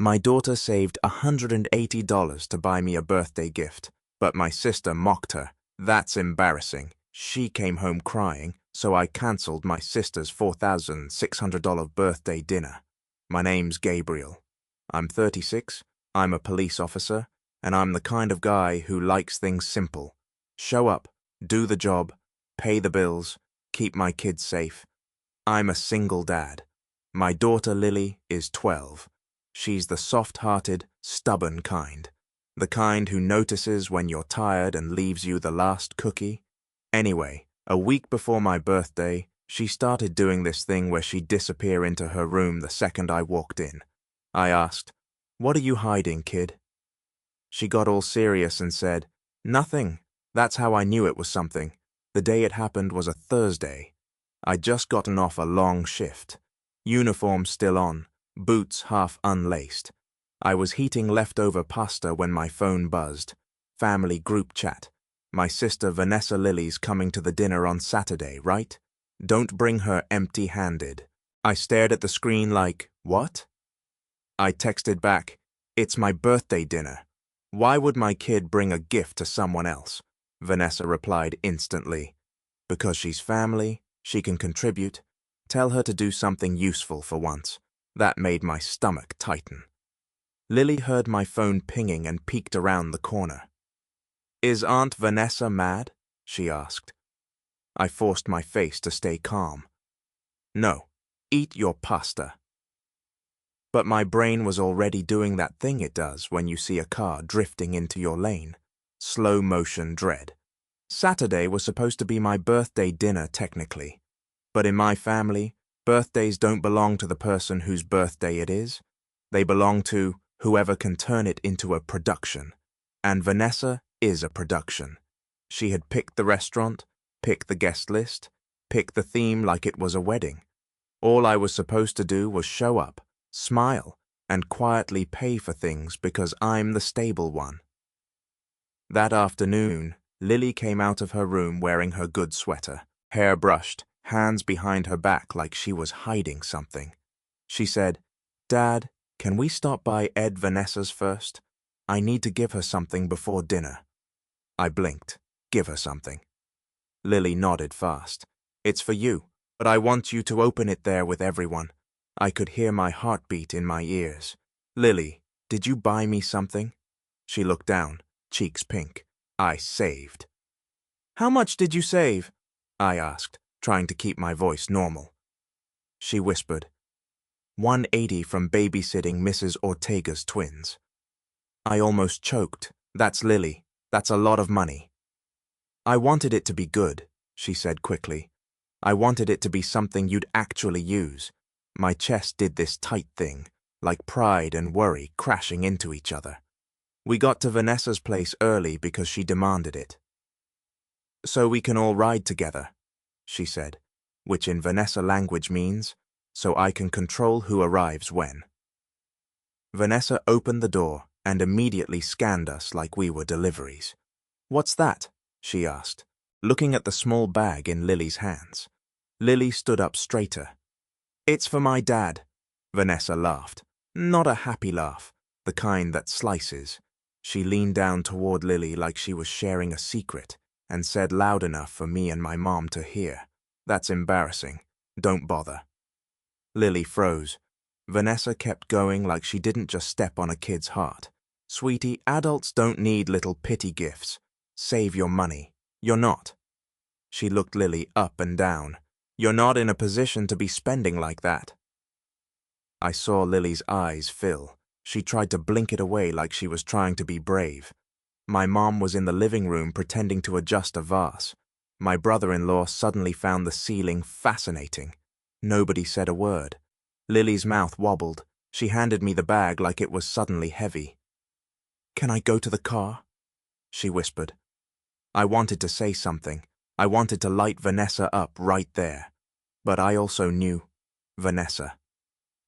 My daughter saved $180 to buy me a birthday gift, but my sister mocked her. That's embarrassing. She came home crying, so I cancelled my sister's $4,600 birthday dinner. My name's Gabriel. I'm 36, I'm a police officer, and I'm the kind of guy who likes things simple. Show up, do the job, pay the bills, keep my kids safe. I'm a single dad. My daughter Lily is 12. She's the soft-hearted, stubborn kind. The kind who notices when you're tired and leaves you the last cookie. Anyway, a week before my birthday, she started doing this thing where she'd disappear into her room the second I walked in. I asked, "What are you hiding, kid?" She got all serious and said, "Nothing." That's how I knew it was something. The day it happened was a Thursday. I'd just gotten off a long shift. Uniform still on, boots half unlaced. I was heating leftover pasta when my phone buzzed. Family group chat. My sister Vanessa Lily's coming to the dinner on Saturday, right? Don't bring her empty-handed. I stared at the screen like, what? I texted back, "It's my birthday dinner. Why would my kid bring a gift to someone else?" Vanessa replied instantly. "Because she's family, she can contribute. Tell her to do something useful for once." That made my stomach tighten. Lily heard my phone pinging and peeked around the corner. "Is Aunt Vanessa mad?" she asked. I forced my face to stay calm. "No, eat your pasta." But my brain was already doing that thing it does when you see a car drifting into your lane. Slow motion dread. Saturday was supposed to be my birthday dinner technically. But in my family, birthdays don't belong to the person whose birthday it is. They belong to whoever can turn it into a production. And Vanessa is a production. She had picked the restaurant, picked the guest list, picked the theme like it was a wedding. All I was supposed to do was show up, smile, and quietly pay for things because I'm the stable one. That afternoon, Lily came out of her room wearing her good sweater, hair brushed, hands behind her back like she was hiding something. She said, "Dad, can we stop by Ed Vanessa's first? I need to give her something before dinner." I blinked. Give her something. Lily nodded fast. "It's for you, but I want you to open it there with everyone." I could hear my heartbeat in my ears. "Lily, did you buy me something?" She looked down, cheeks pink. I saved. "How much did you save?" I asked, trying to keep my voice normal. She whispered, $180 from babysitting Mrs. Ortega's twins. I almost choked. That's Lily. That's a lot of money. "I wanted it to be good," she said quickly. "I wanted it to be something you'd actually use." My chest did this tight thing, like pride and worry crashing into each other. We got to Vanessa's place early because she demanded it. "So we can all ride together," she said, which in Vanessa language means, "so I can control who arrives when." Vanessa opened the door and immediately scanned us like we were deliveries. "What's that?" she asked, looking at the small bag in Lily's hands. Lily stood up straighter. "It's for my dad." Vanessa laughed. Not a happy laugh, the kind that slices. She leaned down toward Lily like she was sharing a secret and said loud enough for me and my mom to hear, "That's embarrassing. Don't bother." Lily froze. Vanessa kept going like she didn't just step on a kid's heart. "Sweetie, adults don't need little pity gifts. Save your money. You're not." She looked Lily up and down. "You're not in a position to be spending like that." I saw Lily's eyes fill. She tried to blink it away like she was trying to be brave. My mom was in the living room pretending to adjust a vase. My brother-in-law suddenly found the ceiling fascinating. Nobody said a word. Lily's mouth wobbled. She handed me the bag like it was suddenly heavy. "Can I go to the car?" she whispered. I wanted to say something. I wanted to light Vanessa up right there. But I also knew Vanessa.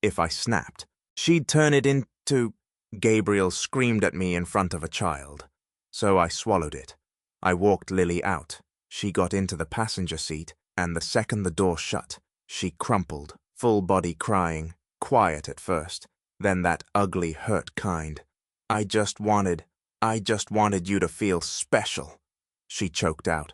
If I snapped, she'd turn it into... Gabriel screamed at me in front of a child. So I swallowed it. I walked Lily out. She got into the passenger seat, and the second the door shut, she crumpled, full body crying, quiet at first, then that ugly, hurt kind. I just wanted you to feel special," she choked out.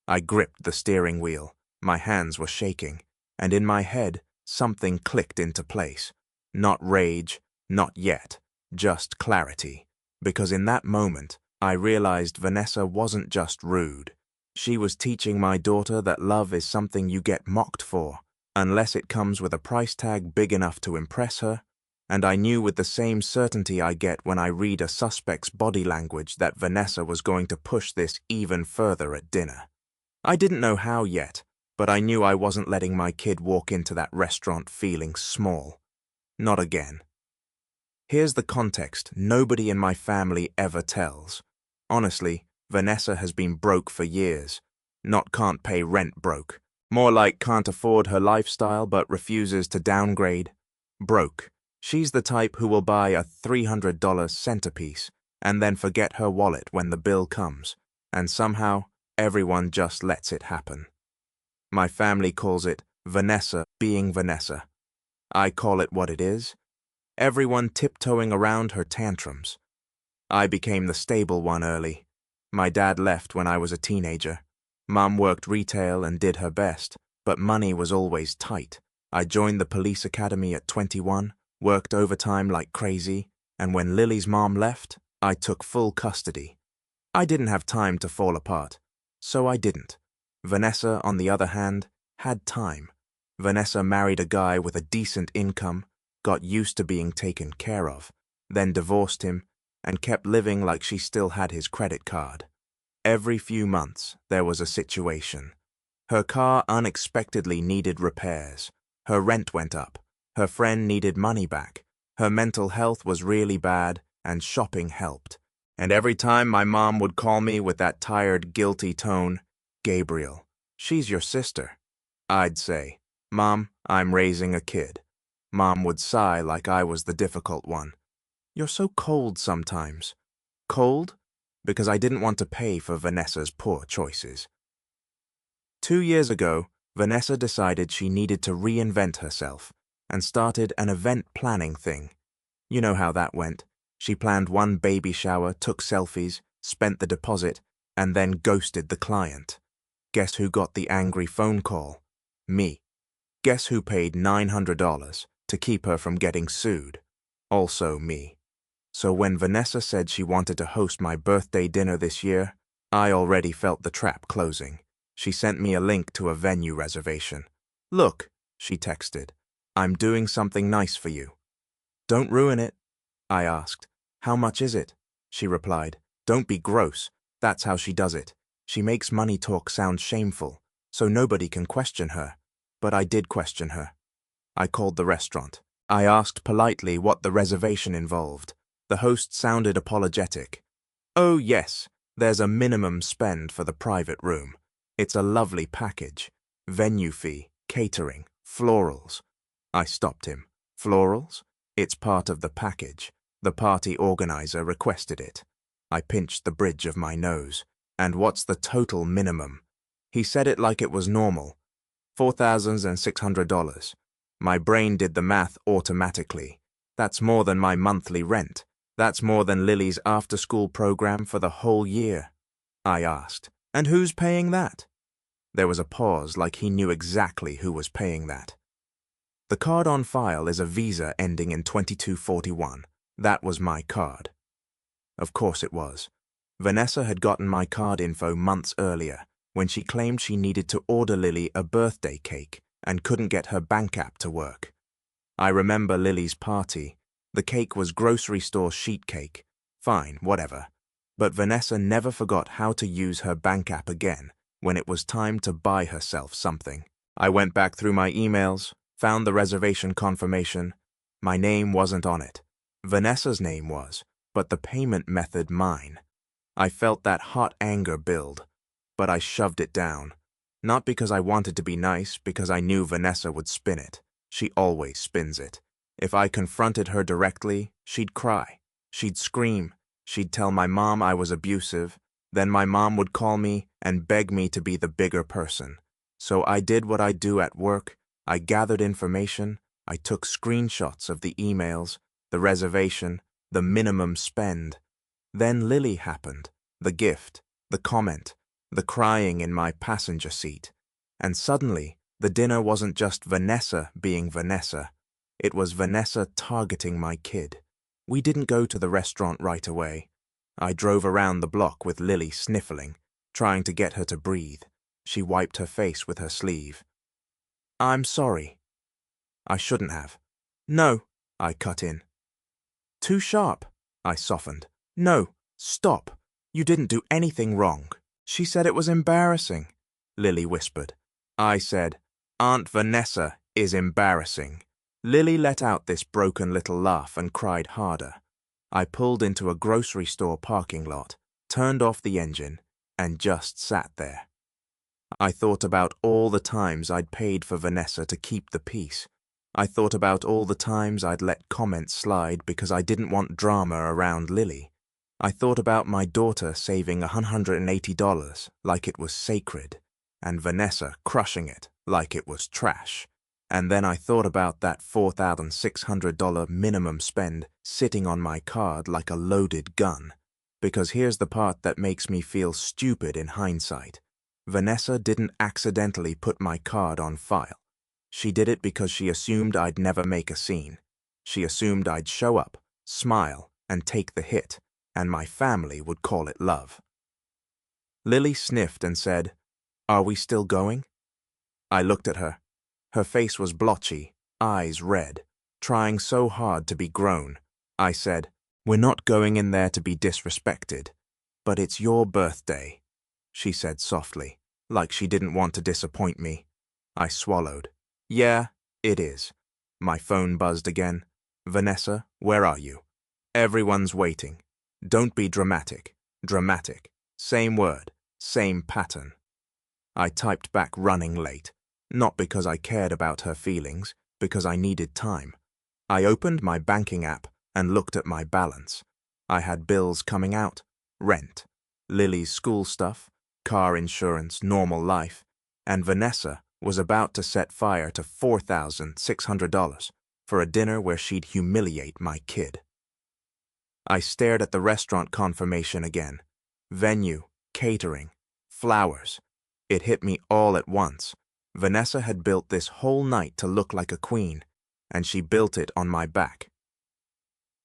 I gripped the steering wheel. My hands were shaking, and in my head, something clicked into place. Not rage, not yet, just clarity. Because in that moment, I realized Vanessa wasn't just rude. She was teaching my daughter that love is something you get mocked for, unless it comes with a price tag big enough to impress her. And I knew with the same certainty I get when I read a suspect's body language that Vanessa was going to push this even further at dinner. I didn't know how yet, but I knew I wasn't letting my kid walk into that restaurant feeling small. Not again. Here's the context nobody in my family ever tells. Honestly, Vanessa has been broke for years. Not can't pay rent broke. More like can't afford her lifestyle but refuses to downgrade. Broke. She's the type who will buy a $300 centerpiece and then forget her wallet when the bill comes, and somehow everyone just lets it happen. My family calls it Vanessa being Vanessa. I call it what it is. Everyone tiptoeing around her tantrums. I became the stable one early. My dad left when I was a teenager. Mom worked retail and did her best, but money was always tight. I joined the police academy at 21, worked overtime like crazy, and when Lily's mom left, I took full custody. I didn't have time to fall apart, so I didn't. Vanessa, on the other hand, had time. Vanessa married a guy with a decent income, got used to being taken care of, then divorced him, and kept living like she still had his credit card. Every few months, there was a situation. Her car unexpectedly needed repairs. Her rent went up. Her friend needed money back. Her mental health was really bad, and shopping helped. And every time my mom would call me with that tired, guilty tone, "Gabriel, she's your sister," I'd say, "Mom, I'm raising a kid." Mom would sigh like I was the difficult one. "You're so cold sometimes." Cold? Because I didn't want to pay for Vanessa's poor choices. 2 years ago, Vanessa decided she needed to reinvent herself and started an event planning thing. You know how that went. She planned one baby shower, took selfies, spent the deposit, and then ghosted the client. Guess who got the angry phone call? Me. Guess who paid $900 to keep her from getting sued? Also me. So when Vanessa said she wanted to host my birthday dinner this year, I already felt the trap closing. She sent me a link to a venue reservation. "Look," she texted, "I'm doing something nice for you." "Don't ruin it," I asked. "How much is it?" She replied, "Don't be gross. That's how she does it. She makes money talk sound shameful, so nobody can question her." But I did question her. I called the restaurant. I asked politely what the reservation involved. The host sounded apologetic. "Oh yes, there's a minimum spend for the private room. It's a lovely package. Venue fee, catering, florals." I stopped him. "Florals? It's part of the package. The party organizer requested it." I pinched the bridge of my nose. "And what's the total minimum?" He said it like it was normal. $4,600. My brain did the math automatically. That's more than my monthly rent. That's more than Lily's after-school program for the whole year. I asked, "And who's paying that?" There was a pause, like he knew exactly who was paying that. "The card on file is a Visa ending in 2241. That was my card." Of course it was. Vanessa had gotten my card info months earlier, when she claimed she needed to order Lily a birthday cake and couldn't get her bank app to work. I remember Lily's party. The cake was grocery store sheet cake. Fine, whatever. But Vanessa never forgot how to use her bank app again when it was time to buy herself something. I went back through my emails, found the reservation confirmation. My name wasn't on it. Vanessa's name was, but the payment method mine. I felt that hot anger build, but I shoved it down. Not because I wanted to be nice, because I knew Vanessa would spin it. She always spins it. If I confronted her directly, she'd cry. She'd scream. She'd tell my mom I was abusive. Then my mom would call me and beg me to be the bigger person. So I did what I do at work. I gathered information. I took screenshots of the emails, the reservation, the minimum spend. Then Lily happened, the gift, the comment, the crying in my passenger seat. And suddenly, the dinner wasn't just Vanessa being Vanessa. It was Vanessa targeting my kid. We didn't go to the restaurant right away. I drove around the block with Lily sniffling, trying to get her to breathe. She wiped her face with her sleeve. "I'm sorry." "I shouldn't have." "No," I cut in. "Too sharp," I softened. "No, stop. You didn't do anything wrong." "She said it was embarrassing," Lily whispered. I said, "Aunt Vanessa is embarrassing." Lily let out this broken little laugh and cried harder. I pulled into a grocery store parking lot, turned off the engine, and just sat there. I thought about all the times I'd paid for Vanessa to keep the peace. I thought about all the times I'd let comments slide because I didn't want drama around Lily. I thought about my daughter saving $180 like it was sacred, and Vanessa crushing it like it was trash. And then I thought about that $4,600 minimum spend sitting on my card like a loaded gun. Because here's the part that makes me feel stupid in hindsight. Vanessa didn't accidentally put my card on file. She did it because she assumed I'd never make a scene. She assumed I'd show up, smile, and take the hit, and my family would call it love. Lily sniffed and said, "Are we still going?" I looked at her. Her face was blotchy, eyes red, trying so hard to be grown. I said, "We're not going in there to be disrespected, but it's your birthday," she said softly, like she didn't want to disappoint me. I swallowed. "Yeah, it is." My phone buzzed again. "Vanessa, where are you? Everyone's waiting. Don't be dramatic. Dramatic. Same word, same pattern." I typed back running late, not because I cared about her feelings, because I needed time. I opened my banking app and looked at my balance. I had bills coming out, rent, Lily's school stuff, car insurance, normal life, and Vanessa was about to set fire to $4,600 for a dinner where she'd humiliate my kid. I stared at the restaurant confirmation again. Venue, catering, flowers. It hit me all at once. Vanessa had built this whole night to look like a queen, and she built it on my back.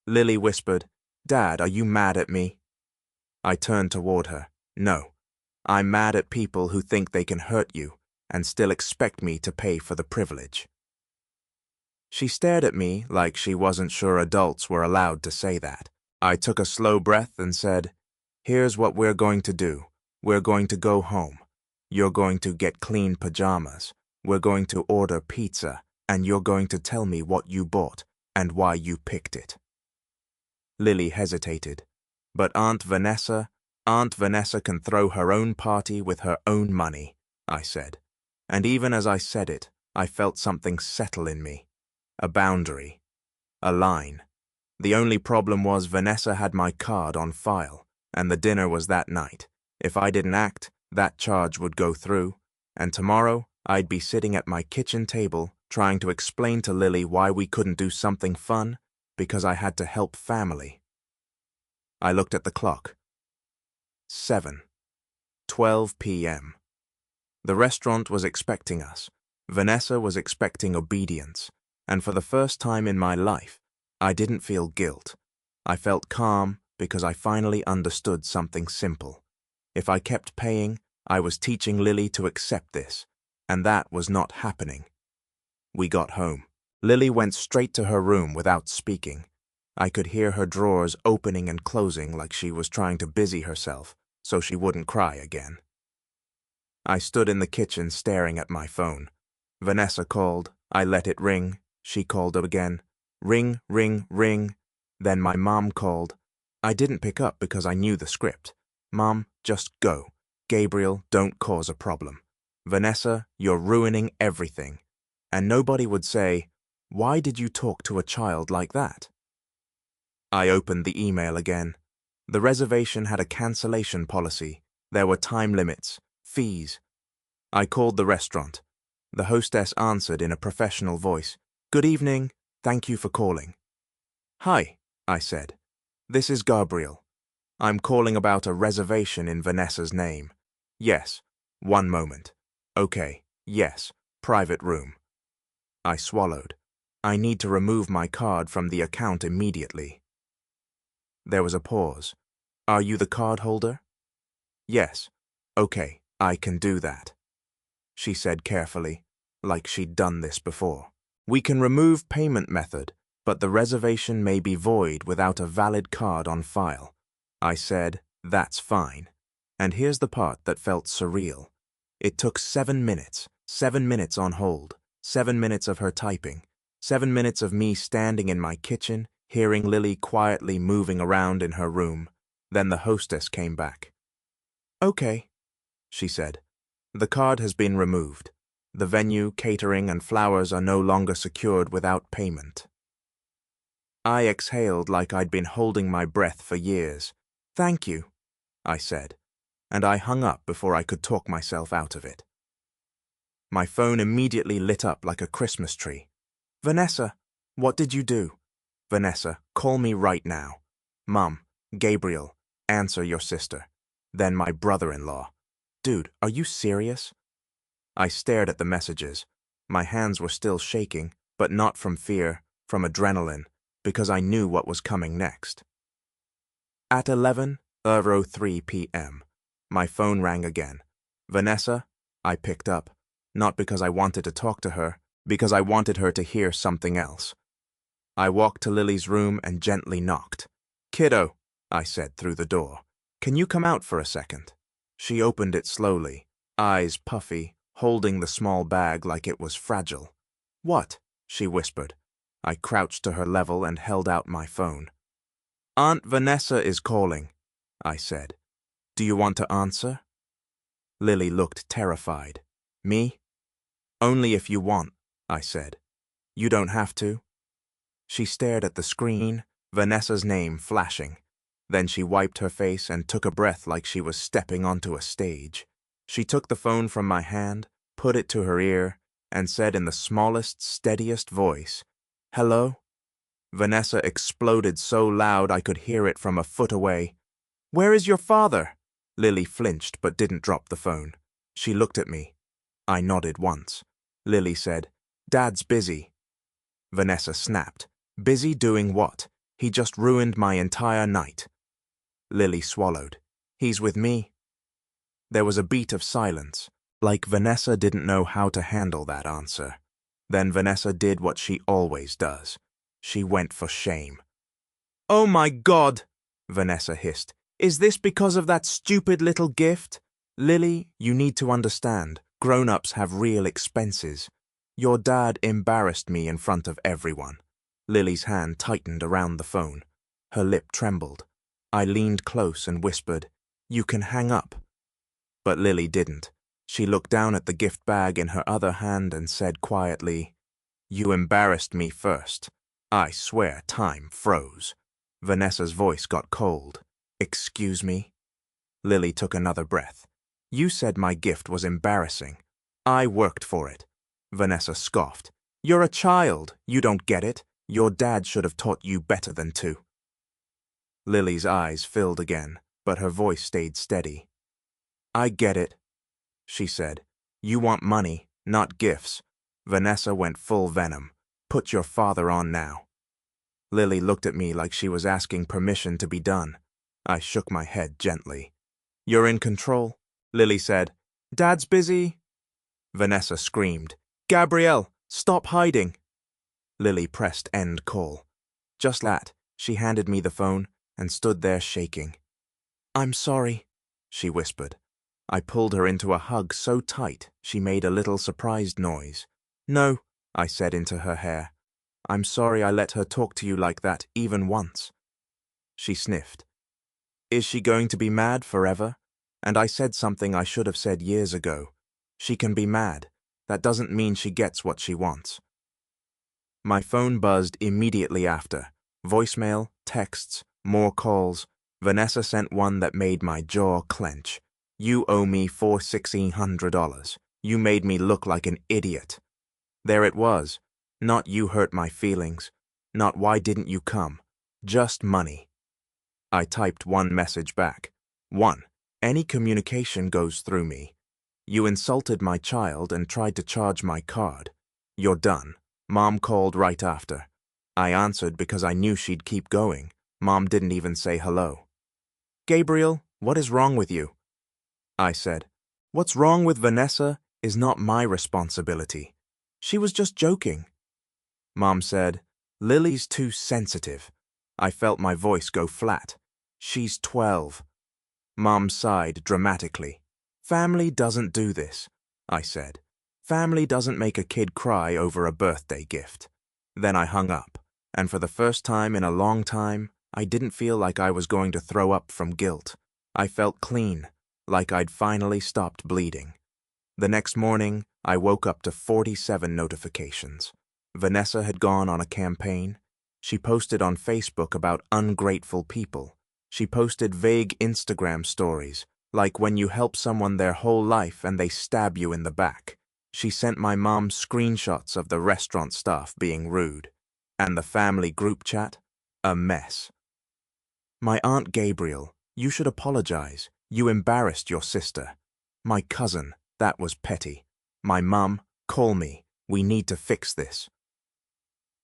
Lily whispered, "Dad, are you mad at me?" I turned toward her. "No. I'm mad at people who think they can hurt you and still expect me to pay for the privilege." She stared at me like she wasn't sure adults were allowed to say that. I took a slow breath and said, "Here's what we're going to do. We're going to go home. You're going to get clean pajamas. We're going to order pizza, and you're going to tell me what you bought and why you picked it." Lily hesitated. "But Aunt Vanessa can throw her own party with her own money," I said. And even as I said it, I felt something settle in me. A boundary. A line. The only problem was Vanessa had my card on file, and the dinner was that night. If I didn't act, that charge would go through, and tomorrow I'd be sitting at my kitchen table trying to explain to Lily why we couldn't do something fun because I had to help family. I looked at the clock. 7:12 p.m. The restaurant was expecting us. Vanessa was expecting obedience, and for the first time in my life, I didn't feel guilt. I felt calm because I finally understood something simple. If I kept paying, I was teaching Lily to accept this, and that was not happening. We got home. Lily went straight to her room without speaking. I could hear her drawers opening and closing like she was trying to busy herself so she wouldn't cry again. I stood in the kitchen staring at my phone. Vanessa called. I let it ring. She called again. Ring, ring, ring. Then my mom called. I didn't pick up because I knew the script. "Mom, just go. Gabriel, don't cause a problem. Vanessa, you're ruining everything." And nobody would say, "Why did you talk to a child like that?" I opened the email again. The reservation had a cancellation policy. There were time limits, fees. I called the restaurant. The hostess answered in a professional voice. "Good evening. Thank you for calling." Hi, I said. This is Gabriel. I'm calling about a reservation in Vanessa's name. Yes. One moment. Okay. Yes. Private room. I swallowed. I need to remove my card from the account immediately. There was a pause. Are you the card holder? Yes. Okay, I can do that, she said carefully, like she'd done this before. We can remove payment method, but the reservation may be void without a valid card on file. I said, that's fine. And here's the part that felt surreal. It took 7 minutes, 7 minutes on hold, 7 minutes of her typing, 7 minutes of me standing in my kitchen, hearing Lily quietly moving around in her room. Then the hostess came back. Okay, she said. The card has been removed. The venue, catering, and flowers are no longer secured without payment. I exhaled like I'd been holding my breath for years. Thank you, I said, and I hung up before I could talk myself out of it. My phone immediately lit up like a Christmas tree. Vanessa, what did you do? Vanessa, call me right now. Mum, Gabriel, answer your sister. Then my brother-in-law. Dude, are you serious? I stared at the messages. My hands were still shaking, but not from fear, from adrenaline, because I knew what was coming next. At 11:03 p.m., my phone rang again. Vanessa, I picked up, not because I wanted to talk to her, because I wanted her to hear something else. I walked to Lily's room and gently knocked. Kiddo, I said through the door, can you come out for a second? She opened it slowly, eyes puffy, holding the small bag like it was fragile. What? She whispered. I crouched to her level and held out my phone. Aunt Vanessa is calling, I said. Do you want to answer? Lily looked terrified. Me? Only if you want, I said. You don't have to. She stared at the screen, Vanessa's name flashing. Then she wiped her face and took a breath like she was stepping onto a stage. She took the phone from my hand, put it to her ear, and said in the smallest, steadiest voice, Hello? Vanessa exploded so loud I could hear it from a foot away. Where is your father? Lily flinched but didn't drop the phone. She looked at me. I nodded once. Lily said, Dad's busy. Vanessa snapped. Busy doing what? He just ruined my entire night. Lily swallowed. He's with me. There was a beat of silence, like Vanessa didn't know how to handle that answer. Then Vanessa did what she always does. She went for shame. Oh my God, Vanessa hissed. Is this because of that stupid little gift? Lily, you need to understand. Grown-ups have real expenses. Your dad embarrassed me in front of everyone. Lily's hand tightened around the phone. Her lip trembled. I leaned close and whispered, You can hang up. But Lily didn't. She looked down at the gift bag in her other hand and said quietly, You embarrassed me first. I swear time froze. Vanessa's voice got cold. Excuse me? Lily took another breath. You said my gift was embarrassing. I worked for it. Vanessa scoffed. You're a child. You don't get it. Your dad should have taught you better than to. Lily's eyes filled again, but her voice stayed steady. I get it, she said. You want money, not gifts. Vanessa went full venom. Put your father on now. Lily looked at me like she was asking permission to be done. I shook my head gently. You're in control, Lily said. Dad's busy. Vanessa screamed. Gabrielle, stop hiding. Lily pressed end call. Just that, she handed me the phone and stood there shaking. I'm sorry, she whispered. I pulled her into a hug so tight she made a little surprised noise. No, I said into her hair. I'm sorry I let her talk to you like that even once. She sniffed. Is she going to be mad forever? And I said something I should have said years ago. She can be mad. That doesn't mean she gets what she wants. My phone buzzed immediately after. Voicemail, texts, more calls. Vanessa sent one that made my jaw clench. You owe me $1,600. You made me look like an idiot. There it was. Not you hurt my feelings. Not why didn't you come. Just money. I typed one message back. 1. Any communication goes through me. You insulted my child and tried to charge my card. You're done. Mom called right after. I answered because I knew she'd keep going. Mom didn't even say hello. Gabriel, what is wrong with you? I said, what's wrong with Vanessa is not my responsibility. She was just joking. Mom said, Lily's too sensitive. I felt my voice go flat. She's 12. Mom sighed dramatically. Family doesn't do this, I said. Family doesn't make a kid cry over a birthday gift. Then I hung up, and for the first time in a long time, I didn't feel like I was going to throw up from guilt. I felt clean, like I'd finally stopped bleeding. The next morning, I woke up to 47 notifications. Vanessa had gone on a campaign. She posted on Facebook about ungrateful people. She posted vague Instagram stories, like when you help someone their whole life and they stab you in the back. She sent my mom screenshots of the restaurant staff being rude. And the family group chat? A mess. My Aunt Gabriel, you should apologize. You embarrassed your sister. My cousin, that was petty. My mum, call me. We need to fix this.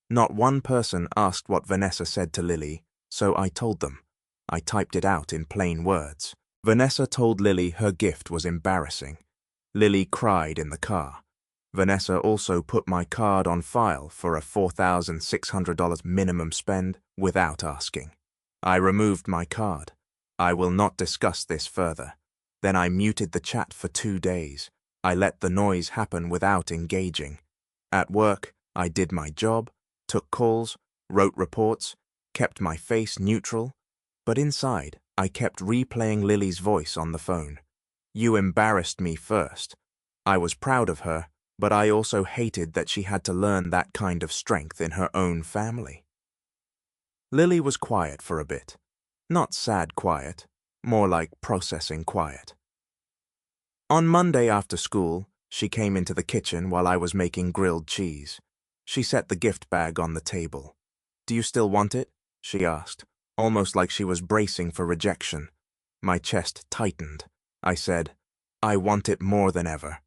Not one person asked what Vanessa said to Lily, so I told them. I typed it out in plain words. Vanessa told Lily her gift was embarrassing. Lily cried in the car. Vanessa also put my card on file for a $4,600 minimum spend without asking. I removed my card. I will not discuss this further. Then I muted the chat for 2 days. I let the noise happen without engaging. At work, I did my job, took calls, wrote reports, kept my face neutral, but inside, I kept replaying Lily's voice on the phone. You embarrassed me first. I was proud of her, but I also hated that she had to learn that kind of strength in her own family. Lily was quiet for a bit. Not sad quiet, more like processing quiet. On Monday after school, she came into the kitchen while I was making grilled cheese. She set the gift bag on the table. Do you still want it? She asked, almost like she was bracing for rejection. My chest tightened. I said, I want it more than ever.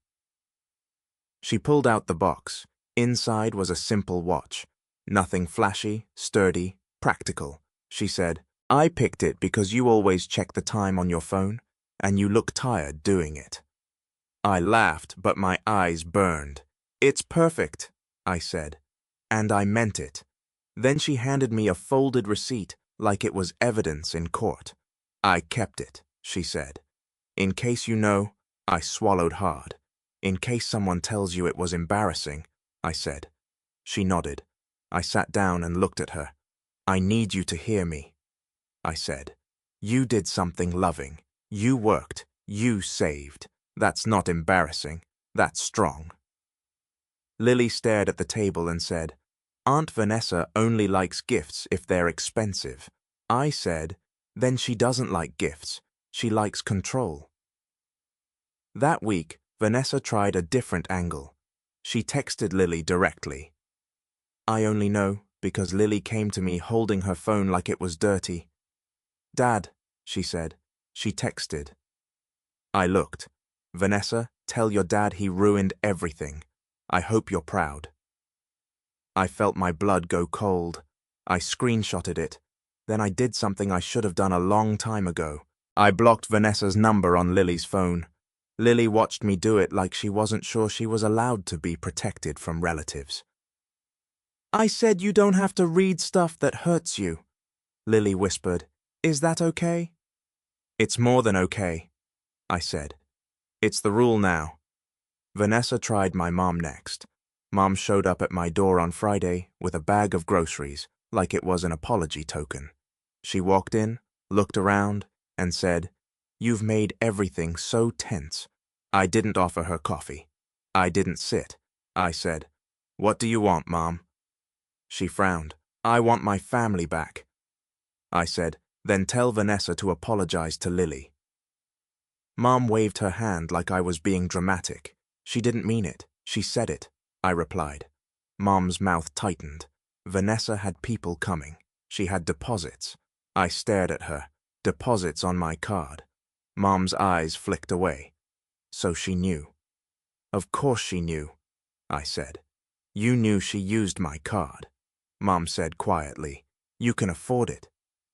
She pulled out the box. Inside was a simple watch. Nothing flashy, sturdy, practical. She said, I picked it because you always check the time on your phone, and you look tired doing it. I laughed, but my eyes burned. It's perfect, I said, and I meant it. Then she handed me a folded receipt like it was evidence in court. I kept it, she said. In case you know, I swallowed hard. In case someone tells you it was embarrassing, I said. She nodded. I sat down and looked at her. I need you to hear me, I said. You did something loving. You worked. You saved. That's not embarrassing. That's strong. Lily stared at the table and said, Aunt Vanessa only likes gifts if they're expensive. I said, then she doesn't like gifts. She likes control. That week, Vanessa tried a different angle. She texted Lily directly. I only know because Lily came to me holding her phone like it was dirty. Dad, she said. She texted. I looked. Vanessa, tell your dad he ruined everything. I hope you're proud. I felt my blood go cold. I screenshotted it. Then I did something I should have done a long time ago. I blocked Vanessa's number on Lily's phone. Lily watched me do it like she wasn't sure she was allowed to be protected from relatives. I said you don't have to read stuff that hurts you, Lily whispered. Is that okay? It's more than okay, I said. It's the rule now. Vanessa tried my mom next. Mom showed up at my door on Friday with a bag of groceries, like it was an apology token. She walked in, looked around, and said, You've made everything so tense. I didn't offer her coffee. I didn't sit. I said, What do you want, Mom? She frowned. I want my family back. I said, Then tell Vanessa to apologize to Lily. Mom waved her hand like I was being dramatic. She didn't mean it. She said it, I replied. Mom's mouth tightened. Vanessa had people coming. She had deposits. I stared at her. Deposits on my card. Mom's eyes flicked away. So she knew. Of course she knew, I said. You knew she used my card. Mom said quietly, you can afford it.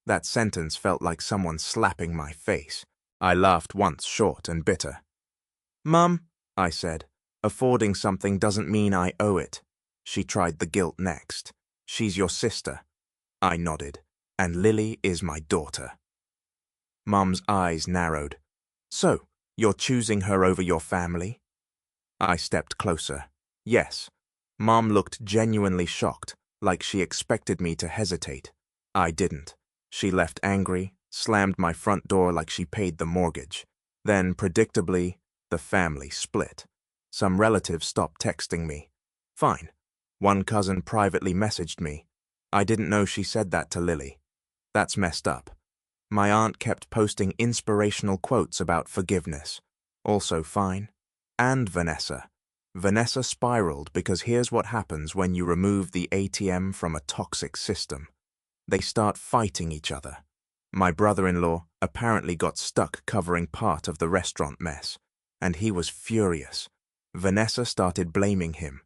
That sentence felt like someone slapping my face. I laughed once, short and bitter. Mum, I said, affording something doesn't mean I owe it. She tried the guilt next. She's your sister. I nodded. And Lily is my daughter. Mum's eyes narrowed. So, you're choosing her over your family? I stepped closer. Yes. Mom looked genuinely shocked, like she expected me to hesitate. I didn't. She left angry, slammed my front door like she paid the mortgage. Then, predictably, the family split. Some relatives stopped texting me. Fine. One cousin privately messaged me. I didn't know she said that to Lily. That's messed up. My aunt kept posting inspirational quotes about forgiveness. Also fine. And Vanessa. Vanessa spiraled because here's what happens when you remove the ATM from a toxic system. They start fighting each other. My brother-in-law apparently got stuck covering part of the restaurant mess, and he was furious. Vanessa started blaming him.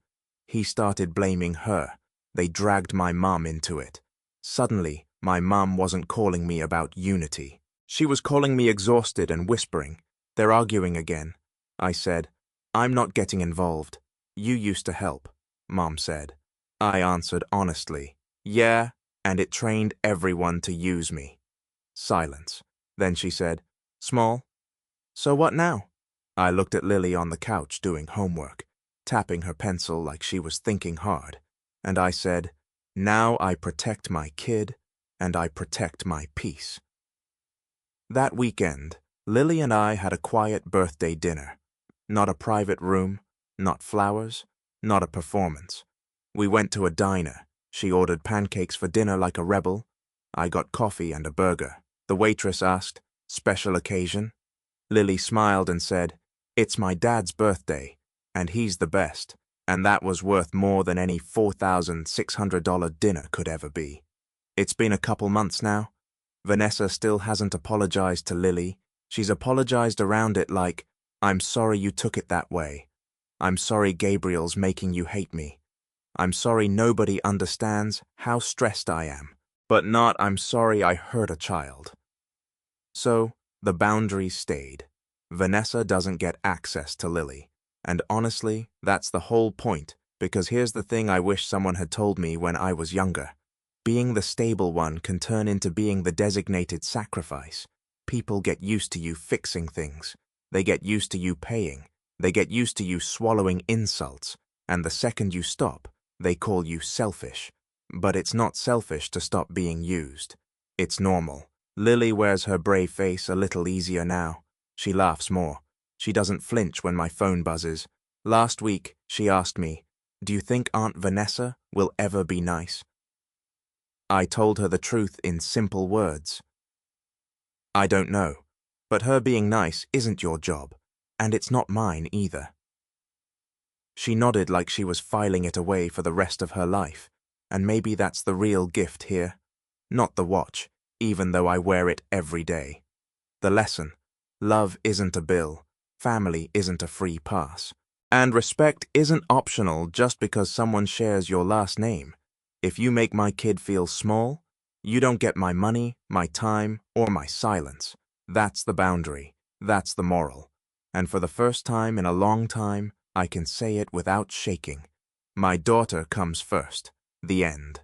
He started blaming her. They dragged my mom into it. Suddenly, my mom wasn't calling me about unity. She was calling me exhausted and whispering, "They're arguing again." I said, "I'm not getting involved. You used to help," Mom said. I answered honestly, "Yeah, and it trained everyone to use me." Silence. Then she said, "Small, so what now?" I looked at Lily on the couch doing homework, tapping her pencil like she was thinking hard, and I said, "Now I protect my kid, and I protect my peace." That weekend, Lily and I had a quiet birthday dinner. Not a private room, not flowers, not a performance. We went to a diner. She ordered pancakes for dinner like a rebel. I got coffee and a burger. The waitress asked, "Special occasion?" Lily smiled and said, "It's my dad's birthday, and he's the best, and that was worth more than any $4,600 dinner could ever be." It's been a couple months now. Vanessa still hasn't apologized to Lily. She's apologized around it like, "I'm sorry you took it that way. I'm sorry Gabriel's making you hate me. I'm sorry nobody understands how stressed I am. But not, I'm sorry I hurt a child." So, the boundaries stayed. Vanessa doesn't get access to Lily. And honestly, that's the whole point, because here's the thing I wish someone had told me when I was younger. Being the stable one can turn into being the designated sacrifice. People get used to you fixing things. They get used to you paying. They get used to you swallowing insults. And the second you stop, they call you selfish. But it's not selfish to stop being used. It's normal. Lily wears her brave face a little easier now. She laughs more. She doesn't flinch when my phone buzzes. Last week, she asked me, "Do you think Aunt Vanessa will ever be nice?" I told her the truth in simple words. "I don't know, but her being nice isn't your job, and it's not mine either." She nodded like she was filing it away for the rest of her life, and maybe that's the real gift here. Not the watch, even though I wear it every day. The lesson: love isn't a bill, family isn't a free pass, and respect isn't optional just because someone shares your last name. If you make my kid feel small, you don't get my money, my time, or my silence. That's the boundary. That's the moral. And for the first time in a long time, I can say it without shaking. My daughter comes first. The end.